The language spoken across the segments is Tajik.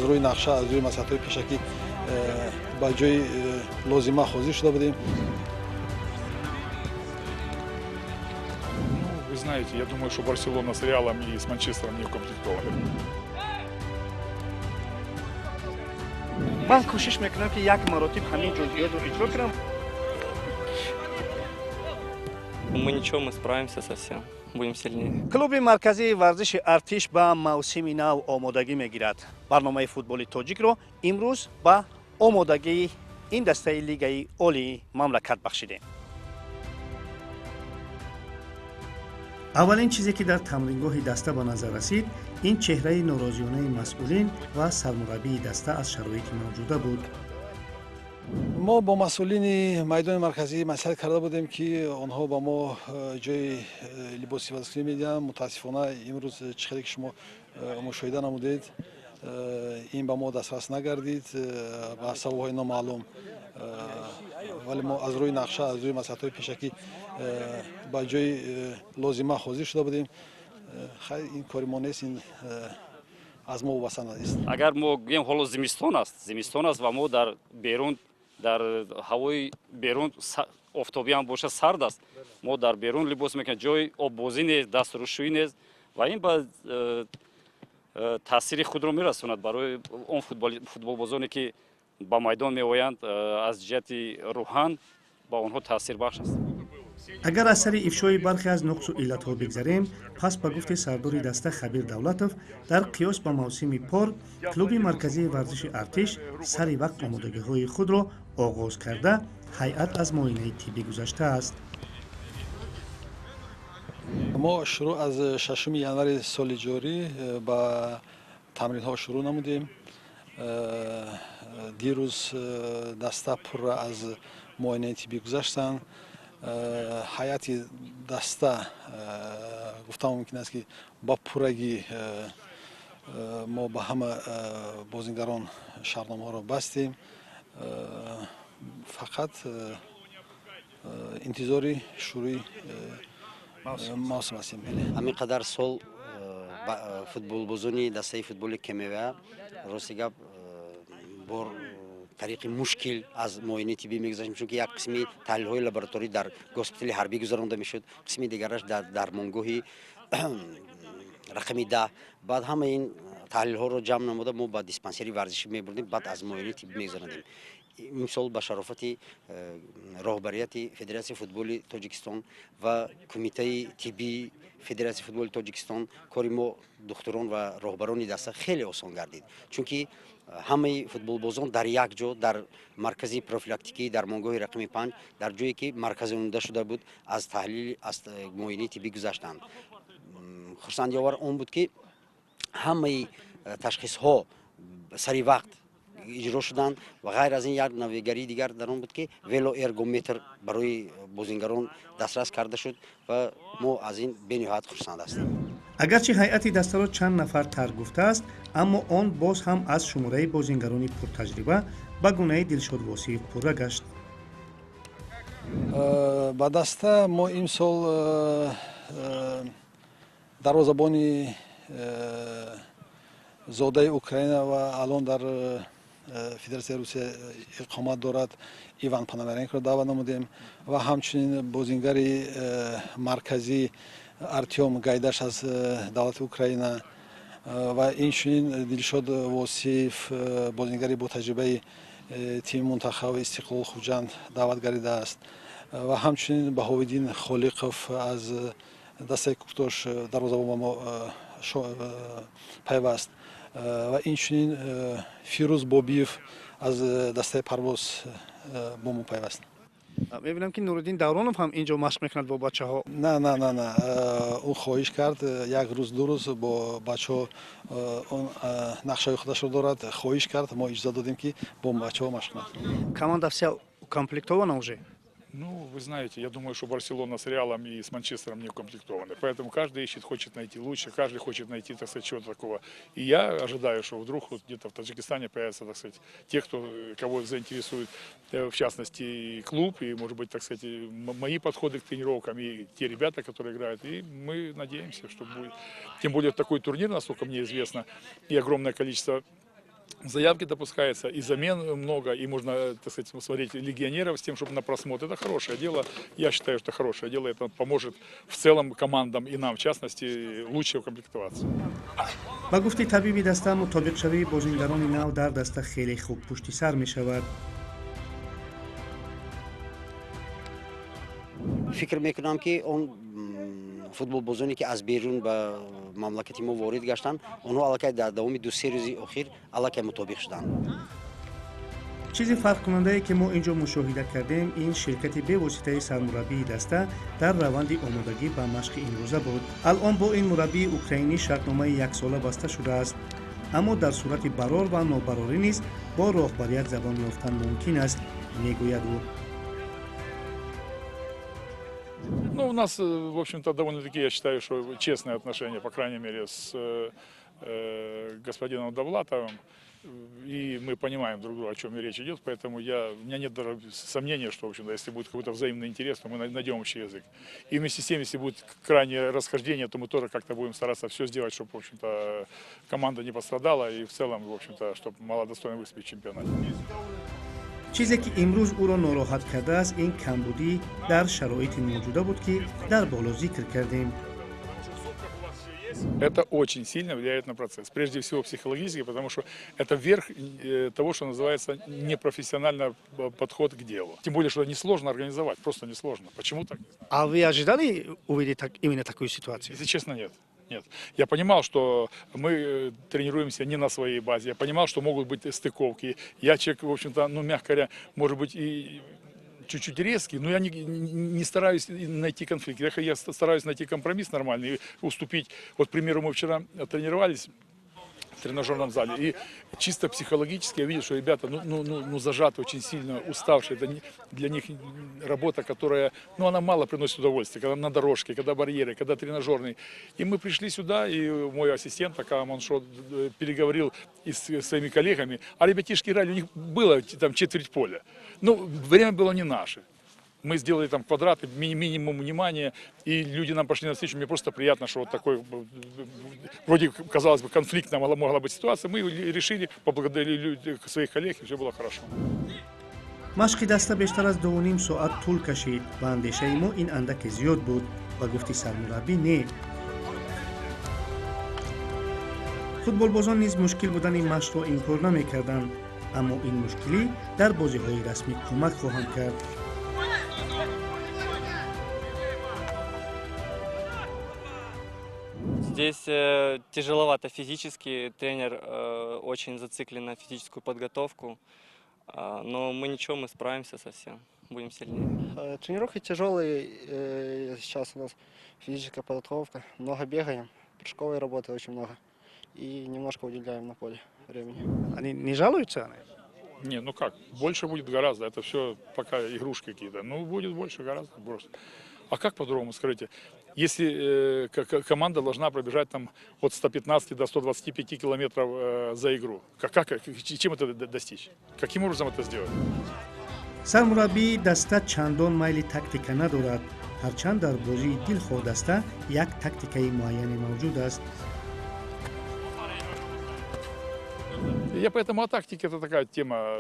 روی نقشه از روی مساحت‌های پیشکی با جای لازمه حاضر شده بودیم. Вы знаете, я думаю, что Барселона с Реалом и с Манчестером не укомплектованы. من کوشش میکنم که یک مراتب همین جزئیات رو اجرا کنم. Мы ничего, мы справимся со всем. Будем сильнее. клуби марказии варзиши артиш ба мавсими нав омодагӣ мегирад. барномаи футболи тоҷикро имрӯз ба омодагии ин дастаи лигаи олии мамлакат бахшидем. аввалин чизе ки дар тамрингоҳи даста ба назар расид ин чеҳраи норозиёнаи масъулин ва сармураббии даста аз шароити мавҷуда буд. ما با مسئولین میدان مرکزی مسئله کرده بودیم که آنها با ما جای لباسی ورزشی میدن. متاسفانه امروز چقدر که شما مشاهده نمودید این با ما دسترس نگردید با سبب‌های نامعلوم، ولی ما از روی نقشه از روی مساحت‌های پیشکی با جای لازمه حاضر شده بودیم. خیلی این کاری ما نیست، این از ما وابسته نیست. اگر ما گوییم حالا زمستان است و ما در بیرون در هوای بیرون آفتابی هم باشه سرد است، ما در بیرون لباس میکنیم، جای آب بازی نیست، دسترسشویی نیست و این با تاثیر خود رو میرسوند برای اون فوتبال بازانی که با میدان میآیند. از جهت روحان با اونها تاثیر بخش است. агар аз сари ифшои бархе аз нуқсу иллатҳо бигзарем, пас ба гуфти сардори даста Хабир Давлатов, дар қиёс ба мавсими пор клуби марказии варзиши артиш сари вақт омодагиҳои худро оғоз карда ҳайат аз муоинаи тиббӣ гузаштааст. ما شروع از 6 январи соли ҷорӣ ба тамринҳо шурӯъ намудем. дирӯз даста пурра аз муоинаи тиббӣ гузаштанд. ҳайати даста гуфтам мумкин аст ки ба пуррагӣ мо ба ҳама бозингарон шартномаҳоро бастем. фақат интизори шурӯи мавсим ҳастем. ҳамин қадар сол футболбозони дастаи футболи кемева рости гап бор тариқи мушкил аз муоинаи тиббӣ мегузаштем, чунки як қисми таҳлилҳои лабораторӣ дар госпитали ҳарбӣ гузаронда мешуд, қисми дигараш дар дармонгоҳи рақами 10. баъд ҳама ин таҳлилҳоро ҷамъ намуда мо ба диспансери варзишӣ мебурдем, баъд аз муоинаи тиббӣ мегузаронидем. имсол ба шарофати роҳбарияти федератсияи футболи тоҷикистон ва кумитаи тиббии федератсияи футболи тоҷикистон кори мо духтурон ва роҳбарони даста хеле осон гардид, чунки ҳамаи футболбозон дар як ҷо дар маркази профилактикии дармонгоҳи рақами 5 дар ҷое ки марказонда шуда буд аз таҳлили аз муоинаи тиббӣ гузаштанд. хурсандиовар он буд ки ҳамаи ташхисҳо сари вақт иҷро шуданд ва ғайр аз ин як навигарии дигар дар он буд ки велоэргометр барои бозингарон дастрас карда шуд ва мо аз ин бениҳоят хурсанд ҳастем. агарчи ҳайати дастаро чанд нафар тарк гуфтааст, аммо он боз ҳам аз шумораи бозингарони пуртаҷриба ба гунаи Дилшод Восиев пурра гашт. ба даста мо имсол дарвозабони зодаи Украина ва алон дар федератсияи Русия иқомат дорад Иван Пономаренкоро даъват намудем ва ҳамчунин бозингари марказӣ Артем Гайдаш аз давлати Украина ва инчунин Дилшод Восиев бозингари бо таҷрибаи тими мунтахаби Истиқлол Хуҷанд даъват гардидааст ва ҳамчунин Баҳовиддин Холиқов аз дастаи Куктош дарвозабон ба мо пайваст ва инчунин Фирӯз Бобиев аз дастаи Парвоз бо мо пайваст. мебинам ки Нуруддин Давронов ҳам инҷо машқ мекунад бо бачаҳо. نه او خواهش کرد یک روز دو روز با بچه‌ها اون نقشه خودش رو دارد. خواهش کرد ما اجازه دادیم که با بچه‌ها مشق کنند. Команда вся укомплектована уже. Ну, вы знаете, я думаю, что Барселона с Реалом и с Манчестером не укомплектованы. Поэтому каждый ищет, хочет найти лучше, каждый хочет найти, так сказать, чего-то такого. И я ожидаю, что вдруг вот где-то в Таджикистане появятся, так сказать, те, кого заинтересует, в частности, и клуб, и, может быть, так сказать, мои подходы к тренировкам, и те ребята, которые играют. И мы надеемся, что будет. Тем более такой турнир, насколько мне известно, и огромное количество заявки допускается, и замен много, и можно, так сказать, смотреть легионеров с тем, чтобы на просмотр. Это хорошее дело. Я считаю, что хорошее дело. Это поможет в целом командам и нам, в частности, лучше укомплектоваться. ба гуфти табиби даста мутобиқшавии бозингарони нав дар даста хеле хуб пуштисар мешавад. фикр мекунам ки он футболбозоне ки аз берун ба мамлакати мо ворид гаштанд онҳо аллакай дар давоми 2-3 рӯзи охир аллакай мутобиқ шуданд. чизи фарқкунандае ки мо инҷо мушоҳида кардем ин ширкати бевоситаи сармураббии даста дар раванди омодагӣ ба машқи имрӯза буд. алон бо ин мураббии украинӣ шартномаи яксола баста шудааст, аммо дар сурати барор ва нобарорӣ низ бо роҳбарият забон ёфтан мумкин аст, мегӯяд ӯ. Ну, у нас, в общем-то, довольно-таки, я считаю, что честные отношения, по крайней мере, с господином Довлатовым. И мы понимаем друг друга, о чем речь идет, поэтому у меня нет даже сомнения, что, в общем-то, если будет какой-то взаимный интерес, то мы найдем общий язык. И вместе с тем, если будет крайнее расхождение, то мы тоже как-то будем стараться все сделать, чтобы, в общем-то, команда не пострадала и в целом, в общем-то, чтобы могла достойно выступить в чемпионате. чизе ки имрӯз ӯро нороҳат кардааст ин камбудӣ дар шароити мавҷуда буд ки дар боло зикр кардем. Это очень сильно влияет на процесс. Прежде всего психологически, потому что это верх того, что называется непрофессиональный подход к делу. Тем более, что несложно организовать, просто несложно. Почему так? А вы ожидали увидеть именно такую ситуацию? Если честно, нет. Нет. Я понимал, что мы тренируемся не на своей базе. Я понимал, что могут быть стыковки. Я человек, в общем-то, ну, мягко говоря, может быть, и чуть-чуть резкий, но я не стараюсь найти конфликт. Я стараюсь найти компромисс нормальный и уступить. Вот, к примеру, мы вчера тренировались в тренажерном зале, и чисто психологически я видел, что ребята зажаты очень сильно, уставшие. Это для них работа, которая, она мало приносит удовольствия, когда на дорожке, когда барьеры, когда тренажерный. И мы пришли сюда, и мой ассистент, Така Маншо, переговорил и с своими коллегами, а ребятишки играли, у них было там четверть поля. Время было не наше. Мы сделали там квадраты, минимум внимания, и люди нам пошли навстречу. Мне просто приятно, что вот такой, вроде, казалось бы, конфликтная могла быть ситуация. Мы решили, поблагодарили своих коллег, и все было хорошо. машқи даста бештар аз 2.5 соат тӯл кашид ва андешаи мо ин андаке зиёд буд ва гуфти сармураббӣ не. футболбозон низ мушкил будани машқро инкор намекарданд, аммо ин мушкилӣ дар бозиҳои расмӣ кӯмак хоҳанд кард. Здесь тяжеловато физически, тренер очень зациклен на физическую подготовку, но мы ничего, мы справимся со всем, будем сильнее. Тренировки тяжелые, сейчас у нас физическая подготовка, много бегаем, прыжковой работы очень много и немножко уделяем на поле времени. Они не жалуются? Не, как, больше будет гораздо, это все пока игрушки какие-то, будет больше гораздо просто. А как по-другому, скажите? Если команда должна пробежать там от 115 до 125 километров за игру, чем это достичь? Каким образом это сделать? сармураббии даста чандон майли тактика надорад, ҳарчанд дар бозии дилхоҳ даста як тактикаи муайяне мавҷуд аст. Я поэтому о тактике, это такая тема,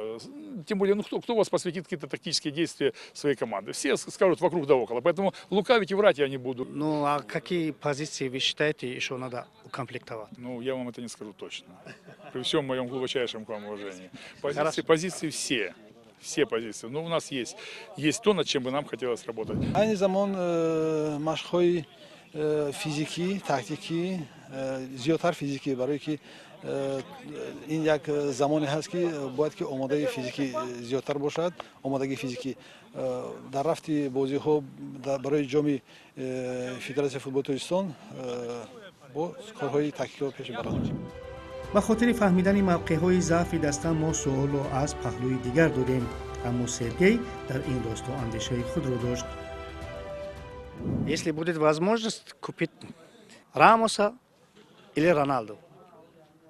тем более, кто у вас посвятит какие-то тактические действия своей команды? Все скажут вокруг да около, поэтому лукавить и врать я не буду. А какие позиции вы считаете, что надо укомплектовать? Я вам это не скажу точно, при всем моем глубочайшем к вам уважении. Позиции все позиции, но у нас есть то, над чем бы нам хотелось работать. Айни замон машқҳои физикӣ, тактикӣ, зиёдтар физикӣ, барое ки ин як замоне ҳаст ки бояд ки омодаи физикӣ зиёдтар бошад. омодагии физикӣ дар рафти бозиҳо барои ҷоми федератсияи футболи Тоҷикистон бо корҳои тактикиро пеш баранд. ба хотири фаҳмидани мавқеъҳои заъфи даста мо суолро аз паҳлӯи дигар додем, аммо Сергей дар ин росто андешаи худро дошт. Если будет возможность купить Рамоса или Роналду,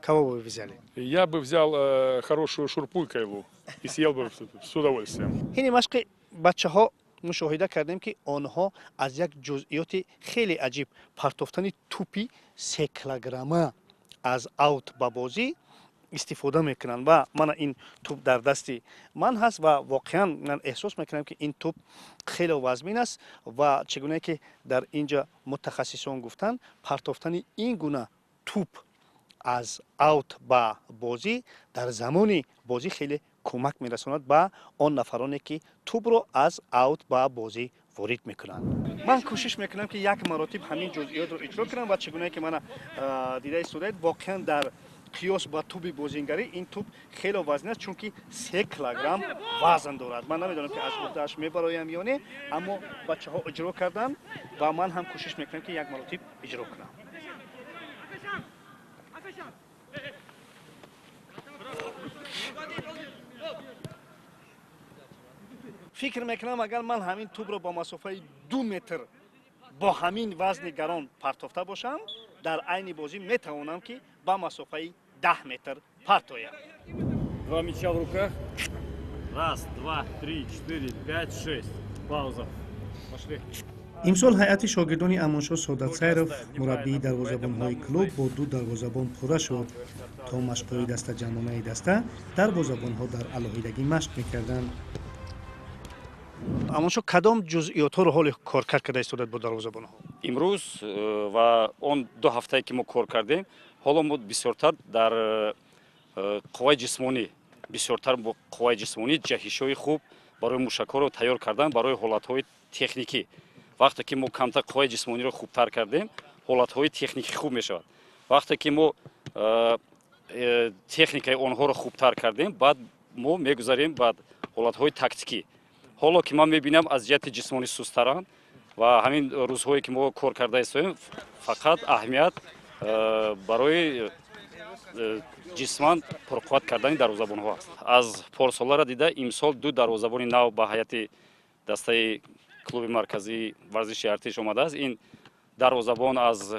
кого бы вы взяли? Я бы взял хорошую шурпу и кайлу и съел бы с удовольствием. ини машқи бачаҳо мушоҳида кардем ки онҳо аз як ҷузъиёти хеле аҷиб партофтани тӯпи 3 килограмма аз аут ба бозӣ استفاده میکنن و من این توپ در دستی من هست و واقعا من احساس میکنم که این توپ خیلی وزمین است و چگونه که در اینجا متخصصان گفتن پرتافتن این گونه توپ از اوت به بازی در زمان بازی خیلی کمک میرساند به آن نفرانی که توپ رو از اوت به بازی وارد میکنند. من کوشش میکنم که یک مراتب همین جزئیات رو اجرا کنم و چگونه که من دیده استودید واقعا در قیاس با توپ بازیگری این توپ خیلی وزن است چون که 3 کیلوگرم وزن دارد. من نمیدونم که از عهده‌اش میبرایم یا نه اما بچه‌ها اجرا کردن و من هم کوشش میکنم که یک مراتب اجرا کنم. فکر میکنم اگر من همین توپ رو با مسافه 2 متر با همین وزن گران پرتافته باشم در عین بازی میتوانم که با مسافه 10 متر پرتایم. 2 мяча в руках. 1, 2, 3, 4, 5, 6. Пауза. Пошли. امسال هیئت شاگردان امانشاه سعادت سیرف مربی دروازه‌بان‌های کلوب با 2 دروازه‌بان پوره شد تا مشق‌های دسته جمعانه دسته دروازه‌بان‌ها در علاهیدگی مشق می‌کردند. امانشاه کدام جزئیات ها رو حال کار کرده استودت با دروازه‌بان‌ها؟ امروز و اون 2 ҳафтае که ما کار کردیم حالا ما بسیارتر در قوای جسمانی بسیارتر با قوای جسمانی جهش‌های خوب برای موشک‌ها رو تیار کردن برای حالت‌های تکنیکی. وقتی که ما کمتر قوای جسمانی رو خوبتر کردیم حالت‌های تکنیکی خوب میشود. وقتی که ما تکنیکای آنها رو خوبتر کردیم بعد ما میگذاریم بعد حالت‌های تاکتیکی. حالا که من میبینم از جهت جسمانی سست‌ترند و همین روزهایی که ما کار کرده هستیم فقط اهمیت برای جسمان پرقوت کردن دروازه‌بان‌ها است. از پارسال‌ها دیده امسال 2 دروازه‌بانی نو به هیئت دسته клуби марказии варзиши артиш омадааст. Ин дарвозабон аз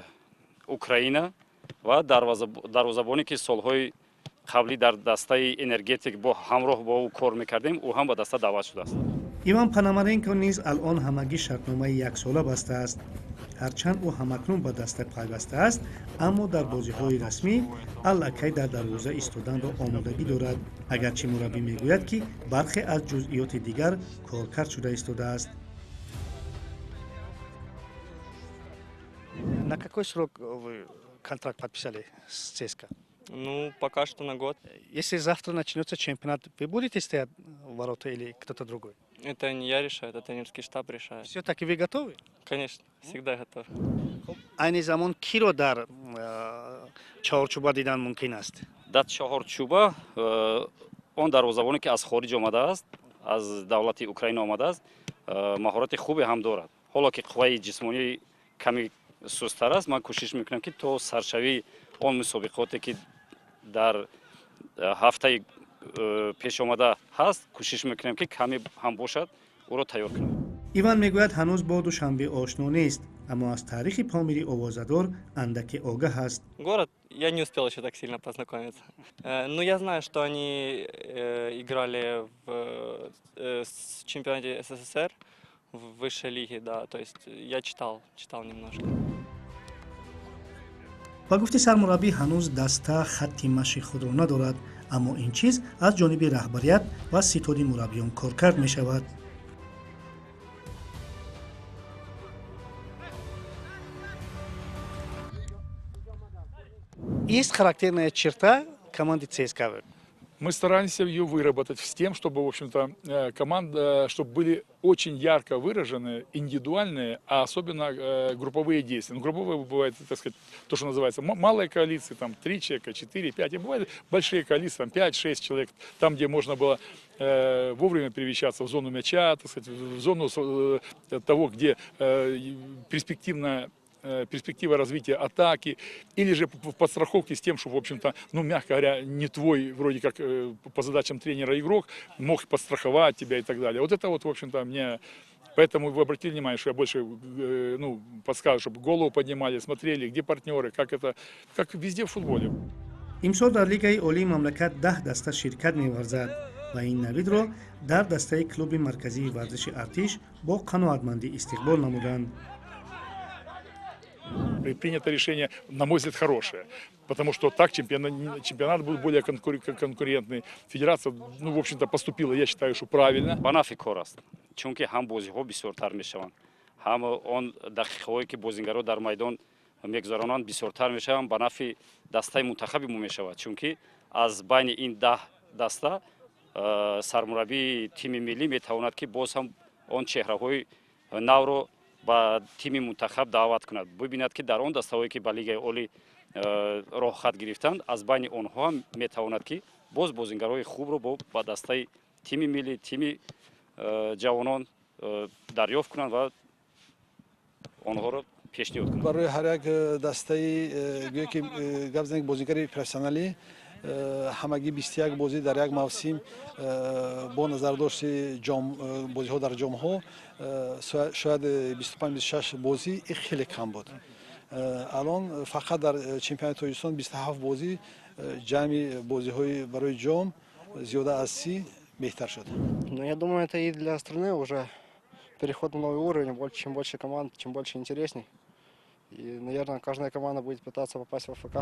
Украина ва дарвозабоне ки солҳои қаблӣ дар дастаи энергетик бо ҳамроҳ бо ӯ кор мекардем, ӯ ҳам ба даста даъват шудааст. ایوان پانامارنکو نیز الان همگی شرطنامه 1 ساله بسته است. هرچند او همکنون به دسته پیوسته است اما در بازی‌های رسمی الکی در دروازه ایستادن را آمادگی دارد اگرچه مربی میگوید که برخی از جزئیات دیگر کارکرد شده ایستاده است. На какой срок вы контракт подписали с ЦСКА? Ну, пока что на год. Если завтра начнется чемпионат, вы будете стоять в ворота или кто-то другой? Это не я решаю, это тренерский штаб решает. Все-таки вы готовы? Конечно, всегда готов. Айни замон киро дар чаҳорчӯба дидан мумкин аст? дар чаҳорчӯба он дарвозабоне ки аз хориҷ омадааст, аз давлати Украина омадааст, маҳорати хубе ҳам дорад. ҳоло ки қувваи ҷисмонӣ ками сусттар аст, ман кӯшиш мекунам ки то саршавии он мусобиқоте ки дар ҳафтаи пешомада ҳаст, кӯшиш мекунам ки каме ҳам бошад, ӯро тайёр кунам. ایوان میگوید هنوز با دوشنبه آشنا نیست اما از تاریخ پامیری اوازادار اندکی آگاه است. Город я не успел еще так сильно познакомиться. Но я знаю, что они играли в чемпионате СССР в высшей лиге, да, то есть я читал немножко. با گفت سرمربی هنوز دسته خط مشی خود را ندارد اما این چیز از جانب رهبریت و ستاد مربیان کارکرد می شود. Есть характерная черта команды ЦСКА. Мы стараемся ее выработать с тем, чтобы, в общем-то, команда, чтобы были очень ярко выражены, индивидуальные, а особенно групповые действия. Ну, групповые бывают, так сказать, то, что называется малые коалиции, там 3 человека, 4, 5, и бывают большие коалиции, там 5-6 человек, там, где можно было вовремя перемещаться в зону мяча, так сказать, в зону того, где перспектива развития атаки, или же в подстраховке с тем, что, в общем-то, ну, мягко говоря, не твой, вроде как, по задачам тренера игрок, мог подстраховать тебя и так далее. Вот это вот, в общем-то, мне... Поэтому вы обратили внимание, что я больше, ну, подсказываю, чтобы голову поднимали, смотрели, где партнеры, как это, как везде в футболе. امسال در لیگ عالی مملکت 10 دسته شرکت می‌ورزد و این نوید را در دسته کلوب مرکزی ورزش ارتش با قناعتمندی استقبال نمودند. принято решение, на мой взгляд, хорошее. Потому что так чемпионат будет более конкурентный. Федерация, ну, в общем-то, поступила, я считаю, что правильно. Банафи кораст. Чунки хам бозиҳо бисёртар мешаванд. Ҳам он дақиқаҳое ки бозингаро дар майдон мегузаронанд бисёртар мешаванд. Ба нафи дастаи мунтахаби мо мешавад. Чунки аз байни ин 10 даста сармураббии тими миллӣ метавонад ки боз ҳам он чеҳраҳои навро ба тими мунтахаб даъват кунад. Бибинад ки дар он дастаҳое ки ба лигаи олӣ роҳхат гирифтанд, аз байни онҳо ҳам метавонад ки боз бозингарои хубро ба дастаи тими миллӣ, тими ҷавонон дарёфт кунанд ва онҳоро пешниҳод кунанд. барои ҳар як дастаи гӯё ки гап занем бозигари профессионалӣ ҳамагӣ 21 бозӣ дар як мавсим бо назардошти бозиҳо дар ҷомҳо шояд 25-26 бозӣ ин хеле кам буд. алон фақат дар чемпионати тоҷикистон 27 бозӣ ҷамъи бозиҳои барои ҷом зиёда аз 30 беҳтар шуд. Но я думаю, это и для страны уже переход на новый уровень. Чем больше команд, чем больше интересней. И, наверное, каждая команда будет пытаться попасть в АФК.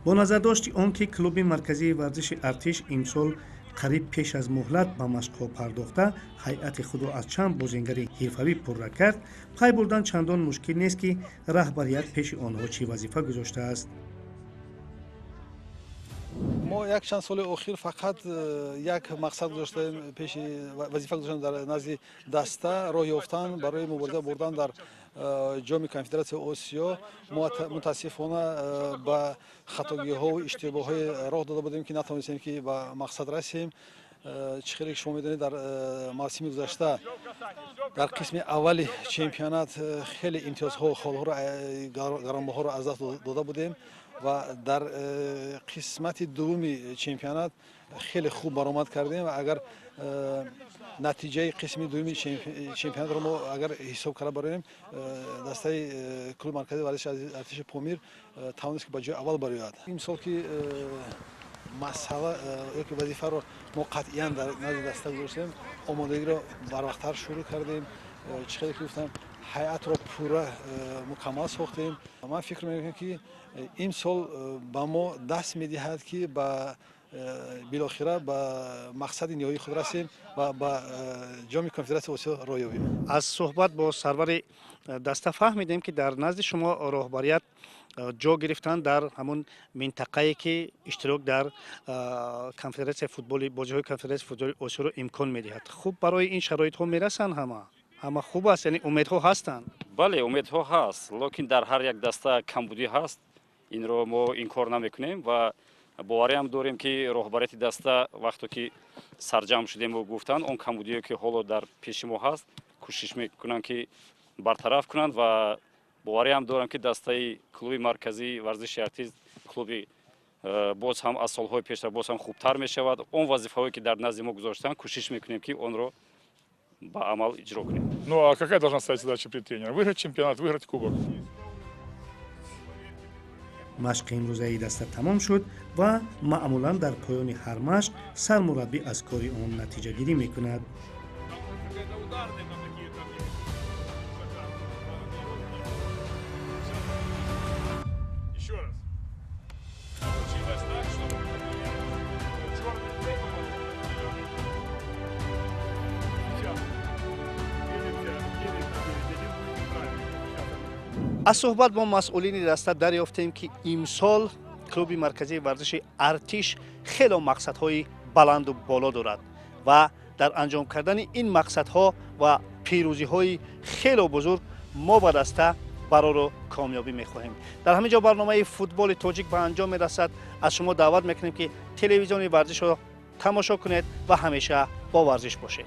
бо назардошти он ки клуби марказии варзиши артиш имсол қариб пеш аз муҳлат ба машқҳо пардохта ҳайати худро аз чанд бозингари ҳирфавӣ пурра кард, пай бурдан чандон мушкил нест ки раҳбарият пеши онҳо чӣ вазифа гузоштааст. мо як чанд соли охир фақат як мақсад гузоштаем, пеши вазифа гузоштем дар назди даста роҳ ёфтан барои мубориза бурдан дар ҷоми конфедератсияи осиё. мутаассифона ба хатогиҳову иштибоҳҳое роҳ дода будем ки натавонистем ки ба мақсад расем. чӣ хеле ки шумо медонед, дар мавсими гузашта дар қисми аввали чемпионат хеле имтиёзҳо холҳоро гаронбаҳоро аз даст дода будем ва дар қисмати дуввуми чемпионат хеле хуб баромад кардем. ва агар натиҷаи қисми дуввуми чемпионатро мо агар ҳисоб карда бароем, дастаи клуби марказии варзиши артиши помир тавонист ки ба ҷои аввал барояд. имсол ки масъала ёки вазифаро мо қатъиян дар назди даста гузоштем, омодагиро барвақттар шурӯъ кардем. чӣ хеле ки гуфтам, ҳайатро пурра мукаммал сохтем. ман фикр мекунам ки имсол ба мо даст медиҳад ки ба билохира ба мақсади ниҳоии худ расем ва ба ҷоми конфедератсияи осиё роҳ ёбем. аз суҳбат бо сарвари даста фаҳмидем ки дар назди шумо роҳбарият ҷо гирифтан дар ҳамун минтақае ки иштирок дар конфедератсияи футболи бозиҳои конфедератсияи футболи осиёро имкон медиҳад. хуб, барои ин шароитҳо мерасанд, ҳама хуб аст, яъне умедҳо ҳастанд. бале умедҳо ҳаст, локин дар ҳар як даста камбудӣ ҳаст. инро мо инкор намекунем ва бовариам дорем ки роҳбарияти даста вақто ки сарҷамъ шудему гуфтанд он камбудиё ки ҳоло дар пеши мо ҳаст кӯшиш мекунанд ки бартараф кунанд ва бовариам дорам ки дастаи клуби марказии варзиши артист клуби боз ҳам аз солҳои пештар боз ҳам хубтар мешавад. он вазифаҳое ки дар назди мо гузоштанд кӯшиш мекунем ки онро ба амал иҷро кунем. Ну а какая должна стоять задача перед тренером? Выиграть чемпионат, выиграть кубок. машқи имрӯзаи даста тамом шуд ва маъмулан дар поёни ҳар машқ сармураббӣ аз кори он натиҷагирӣ мекунад. аз суҳбат бо масъулини даста дарёфтем ки имсол клуби марказии варзиши артиш хело мақсадҳои баланду боло дорад ва дар анҷом кардани ин мақсадҳо ва пирӯзиҳои хело бузург мо ба даста бароро комёбӣ мехоҳем. дар ҳамин ҷо барномаи футболи тоҷик ба анҷом мерасад. аз шумо даъват мекунем ки телевизиони варзишро тамошо кунед ва ҳамеша бо варзиш бошед.